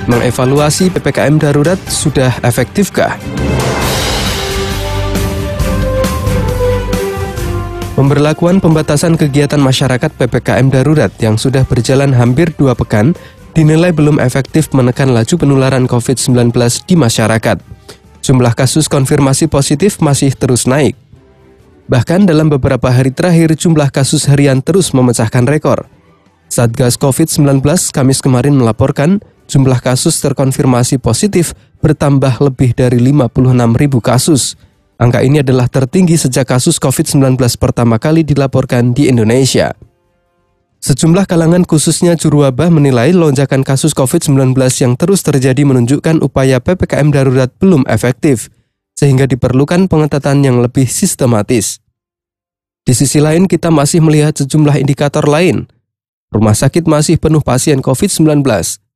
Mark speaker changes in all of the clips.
Speaker 1: Mengevaluasi PPKM darurat sudah efektifkah? Pemberlakuan pembatasan kegiatan masyarakat PPKM darurat yang sudah berjalan hampir 2 pekan dinilai belum efektif menekan laju penularan COVID-19 di masyarakat. Jumlah kasus konfirmasi positif masih terus naik. Bahkan dalam beberapa hari terakhir, jumlah kasus harian terus memecahkan rekor. Satgas COVID-19 Kamis kemarin melaporkan jumlah kasus terkonfirmasi positif bertambah lebih dari 56.000 kasus. Angka ini adalah tertinggi sejak kasus COVID-19 pertama kali dilaporkan di Indonesia. Sejumlah kalangan khususnya juru wabah menilai lonjakan kasus COVID-19 yang terus terjadi menunjukkan upaya PPKM darurat belum efektif, sehingga diperlukan pengetatan yang lebih sistematis. Di sisi lain, kita masih melihat sejumlah indikator lain. Rumah sakit masih penuh pasien COVID-19,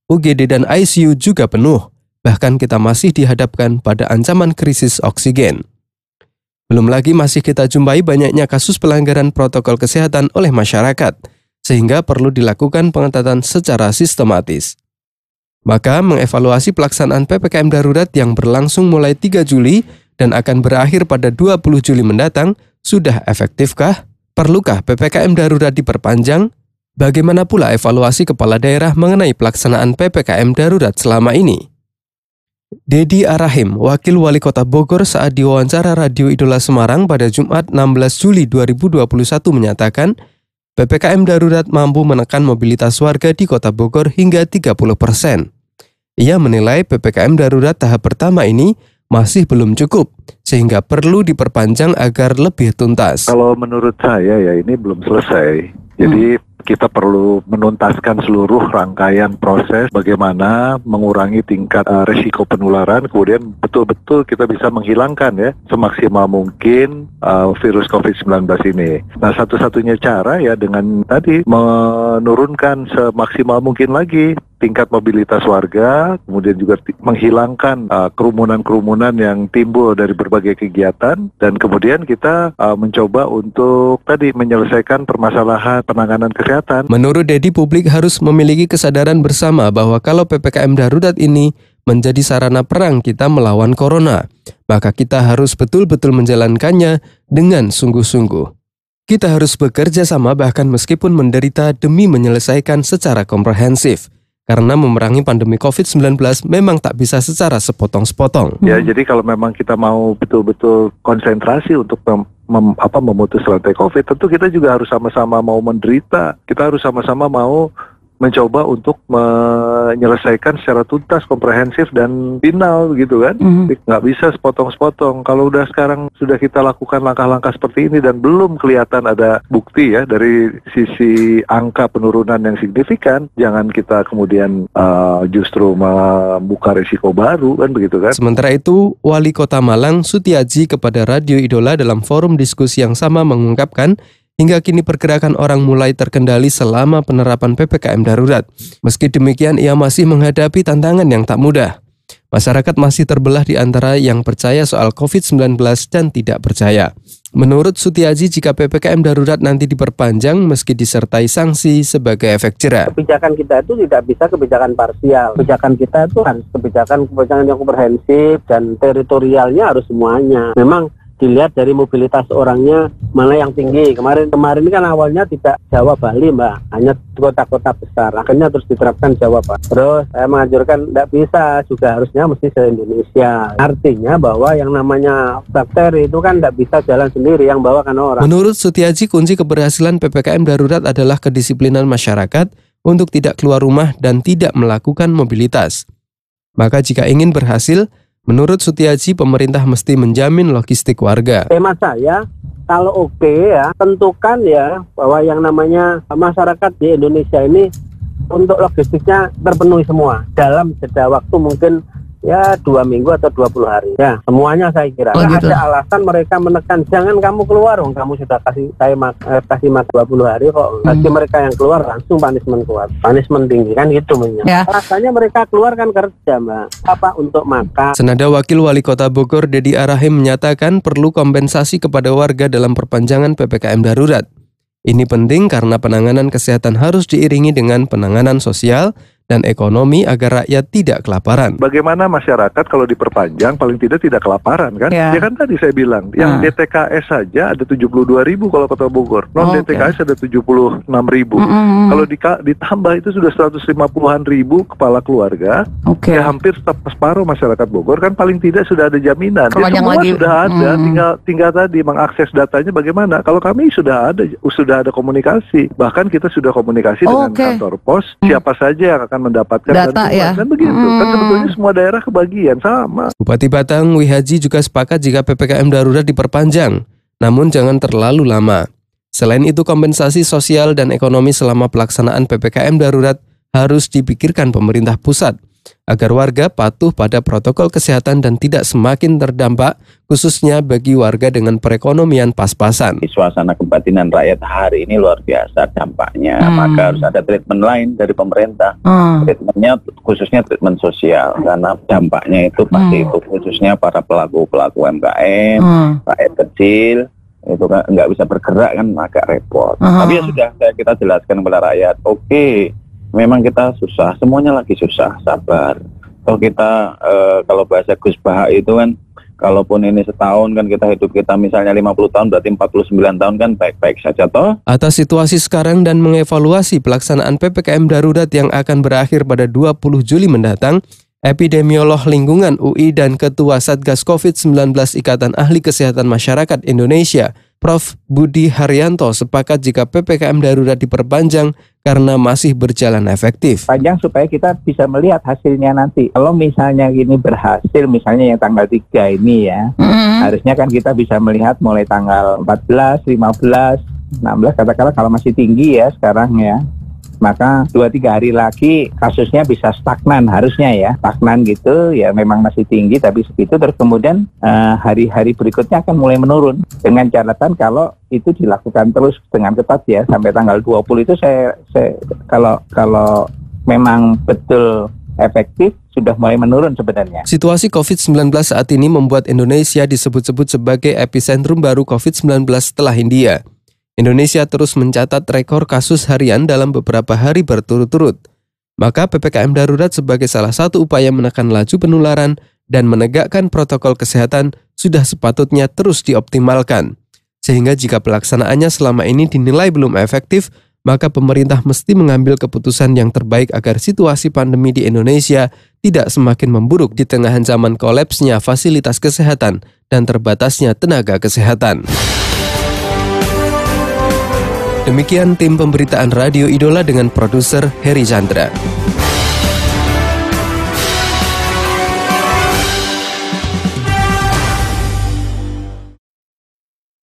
Speaker 1: UGD dan ICU juga penuh, bahkan kita masih dihadapkan pada ancaman krisis oksigen. Belum lagi masih kita jumpai banyaknya kasus pelanggaran protokol kesehatan oleh masyarakat, sehingga perlu dilakukan pengetatan secara sistematis. Maka mengevaluasi pelaksanaan PPKM darurat yang berlangsung mulai 3 Juli dan akan berakhir pada 20 Juli mendatang, sudah efektifkah? Perlukah PPKM darurat diperpanjang? Bagaimana pula evaluasi kepala daerah mengenai pelaksanaan PPKM darurat selama ini? Dedi Arahim, Wakil Wali Kota Bogor saat diwawancara Radio Idola Semarang pada Jumat 16 Juli 2021 menyatakan, PPKM darurat mampu menekan mobilitas warga di Kota Bogor hingga 30%. Ia menilai PPKM darurat tahap pertama ini masih belum cukup, sehingga perlu diperpanjang agar lebih tuntas.
Speaker 2: Kalau menurut saya ya ini belum selesai. Jadi kita perlu menuntaskan seluruh rangkaian proses bagaimana mengurangi tingkat resiko penularan, kemudian betul-betul kita bisa menghilangkan ya semaksimal mungkin virus COVID-19 ini. Nah, satu-satunya cara ya dengan tadi menurunkan semaksimal mungkin lagi tingkat mobilitas warga, kemudian juga menghilangkan kerumunan-kerumunan yang timbul dari berbagai kegiatan, dan kemudian kita mencoba untuk tadi menyelesaikan permasalahan penanganan kesehatan.
Speaker 1: Menurut Dedi, publik harus memiliki kesadaran bersama bahwa kalau PPKM darurat ini menjadi sarana perang kita melawan corona, maka kita harus betul-betul menjalankannya dengan sungguh-sungguh. Kita harus bekerja sama bahkan meskipun menderita demi menyelesaikan secara komprehensif. Karena memerangi pandemi COVID-19 memang tak bisa secara sepotong-sepotong.
Speaker 2: Ya, jadi kalau memang kita mau betul-betul konsentrasi untuk memutus rantai COVID, tentu kita juga harus sama-sama mau menderita. Kita harus sama-sama mau mencoba untuk menyelesaikan secara tuntas, komprehensif, dan final gitu kan. Nggak bisa sepotong-sepotong. Kalau udah sekarang sudah kita lakukan langkah-langkah seperti ini dan belum kelihatan ada bukti ya dari sisi angka penurunan yang signifikan, jangan kita kemudian justru membuka risiko baru kan begitu kan.
Speaker 1: Sementara itu, Wali Kota Malang Sutiaji kepada Radio Idola dalam forum diskusi yang sama mengungkapkan hingga kini pergerakan orang mulai terkendali selama penerapan PPKM darurat. Meski demikian, ia masih menghadapi tantangan yang tak mudah. Masyarakat masih terbelah di antara yang percaya soal COVID-19 dan tidak percaya. Menurut Sutiaji, jika PPKM darurat nanti diperpanjang meski disertai sanksi sebagai efek jera.
Speaker 3: Kebijakan kita itu tidak bisa kebijakan parsial. Kebijakan kita itu harus kebijakan yang komprehensif dan teritorialnya harus semuanya. Memang dilihat dari mobilitas orangnya mana yang tinggi. Kemarin ini kan awalnya tidak Jawa Bali Mbak, hanya kota-kota besar. Akhirnya terus diterapkan Jawa Pak. Terus saya menganjurkan tidak bisa, juga harusnya mesti se-Indonesia. Artinya bahwa yang namanya bakteri itu kan tidak bisa jalan sendiri, yang bawa kan orang.
Speaker 1: Menurut Sutiaji, kunci keberhasilan PPKM darurat adalah kedisiplinan masyarakat untuk tidak keluar rumah dan tidak melakukan mobilitas. Maka jika ingin berhasil, menurut Sutiaji, pemerintah mesti menjamin logistik warga.
Speaker 3: Tema saya, kalau oke ya, tentukan ya bahwa yang namanya masyarakat di Indonesia ini untuk logistiknya terpenuhi semua dalam jeda waktu mungkin ya 2 minggu atau 20 hari. Ya, semuanya saya kira. Gitu. Ada alasan mereka menekan, jangan kamu keluar, kamu sudah kasih 20 hari kok. Bagi mereka yang keluar langsung punishment kuat. Punishment tinggi kan gitu ya. Rasanya mereka keluar kan kerja, Mbak. Apa untuk makan.
Speaker 1: Senada Wakil Wali Kota Bogor Dedi Arahim menyatakan perlu kompensasi kepada warga dalam perpanjangan PPKM darurat. Ini penting karena penanganan kesehatan harus diiringi dengan penanganan sosial dan ekonomi agar rakyat tidak kelaparan.
Speaker 2: Bagaimana masyarakat kalau diperpanjang paling tidak kelaparan kan? Ya kan tadi saya bilang, yang DTKS saja ada 72.000 kalau Kota Bogor, non DTKS ada 76.000. Kalau ditambah itu sudah 150-an ribu kepala keluarga, ya hampir separuh masyarakat Bogor kan paling tidak sudah ada jaminan. Ya, semua lagi sudah ada, tinggal tadi mengakses datanya bagaimana. Kalau kami sudah ada komunikasi, bahkan kita sudah komunikasi dengan kantor pos, siapa saja yang akan mendapatkan data ya. Kan begitu. Kan sebetulnya semua daerah kebagian sama.
Speaker 1: Bupati Batang Wihaji juga sepakat jika PPKM darurat diperpanjang, namun jangan terlalu lama. Selain itu, kompensasi sosial dan ekonomi selama pelaksanaan PPKM darurat harus dipikirkan pemerintah pusat, agar warga patuh pada protokol kesehatan dan tidak semakin terdampak, khususnya bagi warga dengan perekonomian pas-pasan.
Speaker 4: Suasana kebatinan rakyat hari ini luar biasa dampaknya, maka harus ada treatment lain dari pemerintah. Treatmentnya khususnya treatment sosial, karena dampaknya itu pasti itu khususnya para pelaku-pelaku UMKM, rakyat kecil, itu kan nggak bisa bergerak kan agak repot. Tapi ya sudah kita jelaskan kepada rakyat, memang kita susah, semuanya lagi susah, sabar. Kalau kita, kalau bahasa Gus Baha itu kan, kalaupun ini setahun kan hidup kita misalnya 50 tahun, berarti 49 tahun kan baik-baik saja toh.
Speaker 1: Atas situasi sekarang dan mengevaluasi pelaksanaan PPKM darurat yang akan berakhir pada 20 Juli mendatang, Epidemiolog Lingkungan UI dan Ketua Satgas COVID-19 Ikatan Ahli Kesehatan Masyarakat Indonesia, Prof. Budi Haryanto sepakat jika PPKM darurat diperpanjang karena masih berjalan efektif.
Speaker 5: Panjang supaya kita bisa melihat hasilnya nanti. Kalau misalnya ini berhasil, misalnya yang tanggal 3 ini ya, harusnya kan kita bisa melihat mulai tanggal 14, 15, 16, katakanlah kalau masih tinggi ya sekarang ya, maka 2-3 hari lagi kasusnya bisa stagnan harusnya ya, stagnan gitu ya, memang masih tinggi tapi segitu, terus kemudian hari-hari berikutnya akan mulai menurun dengan catatan kalau itu dilakukan terus dengan ketat ya sampai tanggal 20 itu saya kalau memang betul efektif sudah mulai menurun sebenarnya.
Speaker 1: Situasi COVID-19 saat ini membuat Indonesia disebut-sebut sebagai epicentrum baru COVID-19 setelah India. Indonesia terus mencatat rekor kasus harian dalam beberapa hari berturut-turut. Maka PPKM darurat sebagai salah satu upaya menekan laju penularan dan menegakkan protokol kesehatan sudah sepatutnya terus dioptimalkan. Sehingga jika pelaksanaannya selama ini dinilai belum efektif, maka pemerintah mesti mengambil keputusan yang terbaik agar situasi pandemi di Indonesia tidak semakin memburuk di tengah ancaman kolapsnya fasilitas kesehatan dan terbatasnya tenaga kesehatan. Demikian tim pemberitaan Radio Idola dengan produser Heri Chandra.